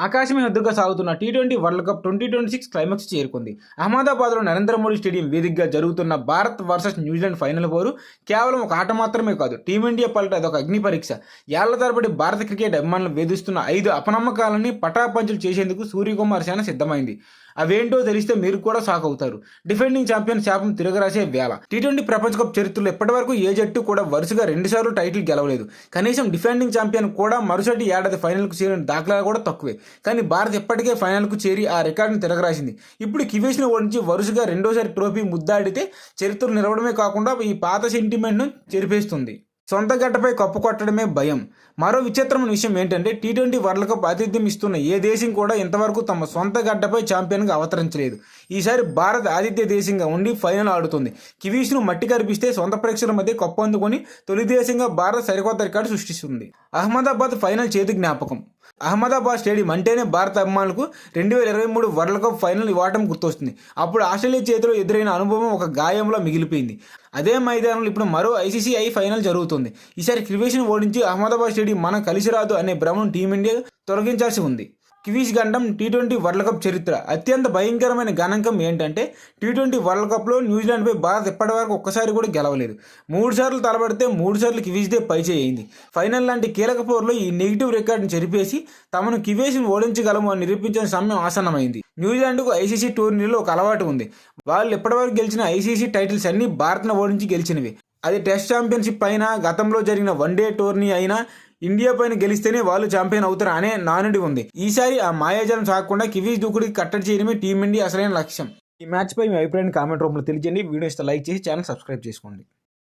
ఆకాశమే హద్దుగా సాగుతున్న T20 world cup 2026 climax చేరుకుంది. అహ్మదాబాద్లో నరేంద్ర మోడీ స్టేడియం వేదికగా జరుగుతున్న భారత్ వర్సెస్ న్యూజిలాండ్ ఫైనల్ పోరు కేవలం ఒక ఆట మాత్రమే కాదు, టీమిండియా పాలిట అదొక అగ్ని పరీక్ష. ఏళ్ల తరబడి భారత క్రికెట్ అభిమానులు వేధిస్తున్న 5 అపనమ్మకాలని పటాపంచలు చేసేందుకు సూర్యకుమార్ సేన సిద్ధమైంది. అవేంటో తెలిస్తే మీరు కూడా షాక్ అవుతారు. డిఫెండింగ్ ఛాంపియన్ శాపం తిరగరాసే వేళ. టీ20 ప్రపంచ కప్ చరిత్రలో ఇప్పటివరకు ఏ జట్టు కూడా వరుసగా 2 సార్లు టైటిల్ గెలవలేదు. కనీసం డిఫెండింగ్ ఛాంపియన్ కూడా మరుసటి ఏడాది ఫైనల్కు చేరిన దాఖలా కూడా తక్కువే. కానీ భారత్ ఇప్పటికే ఫైనల్కు చేరి ఆ రికార్డును తిరగరాసింది. ఇప్పుడు కివీస్ను ఓడించి వరుసగా రెండోసారి ట్రోఫీ ముద్దాడితే చరిత్రలు నిలవడమే కాకుండా ఈ పాత సెంటిమెంట్ను చెరిపేస్తుంది. సొంత గడ్డపై కప్పు కొట్టడమే భయం. మరో విచిత్రమైన విషయం ఏంటంటే టీ20 వరల్డ్ కప్ ఆతిథ్యం ఇస్తున్న ఏ దేశం కూడా ఇంతవరకు తమ సొంత గడ్డపై ఛాంపియన్గా అవతరించలేదు. ఈసారి భారత్ ఆతిథ్య దేశంగా ఉండి ఫైనల్ ఆడుతుంది. కివీస్ను మట్టి కరిపిస్తే సొంత ప్రేక్షకుల మధ్య కప్పు అందుకొని తొలి దేశంగా భారత్ సరికొత్త రికార్డు సృష్టిస్తుంది. అహ్మదాబాద్ ఫైనల్ చేతి జ్ఞాపకం. అహ్మదాబాద్ స్టేడియం అంటేనే భారత అభిమానులకు 2023 వరల్డ్ కప్ ఫైనల్ ఇవ్వటం గుర్తొస్తుంది. అప్పుడు ఆస్ట్రేలియా చేతిలో ఎదురైన అనుభవం ఒక గాయంలో మిగిలిపోయింది. అదే మైదానంలో ఇప్పుడు మరో ఐసీసీ ఫైనల్ జరుగుతుంది. ఈసారి కివీస్ను ఓడించి అహ్మదాబాద్ స్టేడియం మనం కలిసి రాదు అనే భ్రమను టీమిండియా తొలగించాల్సి ఉంది. కివీస్ గండం టీ20 వరల్డ్ కప్ చరిత్ర. అత్యంత భయంకరమైన గణాంకం ఏంటంటే టీ20 వరల్డ్ కప్లో న్యూజిలాండ్పై భారత్ ఇప్పటివరకు ఒక్కసారి కూడా గెలవలేదు. 3 సార్లు తలబడితే 3 సార్లు కివీస్దే పైచేయింది. ఫైనల్ లాంటి కీలక పోరులో ఈ నెగిటివ్ రికార్డును చెరిపేసి తమను కివీస్ని ఓడించగలము అని నిరూపించిన సమయం ఆసన్నమైంది. న్యూజిలాండ్కు ఐసీసీ టోర్నీలో ఒక అలవాటు ఉంది. వాళ్ళు ఇప్పటివరకు గెలిచిన ఐసీసీ టైటిల్స్ అన్నీ భారత్ను ఓడించి గెలిచినవి. అది టెస్ట్ ఛాంపియన్షిప్ అయినా, గతంలో జరిగిన వన్డే టోర్నీ అయినా ఇండియా పైన గెలిస్తేనే వాళ్ళు ఛాంపియన్ అవుతారు అనే నానుడి ఉంది. ఈసారి ఆ మాయాజాలం సాగకుండా కివీస్ దూకుడికి కట్టడి చేయడమే టీమిండియా అసలైన లక్ష్యం. ఈ మ్యాచ్ పై మీ అభిప్రాయాన్ని కామెంట్ రూపంలో తెలియజేయండి. వీడియో ఇస్తే లైక్ చేసి ఛానల్ సబ్స్క్రైబ్ చేసుకోండి.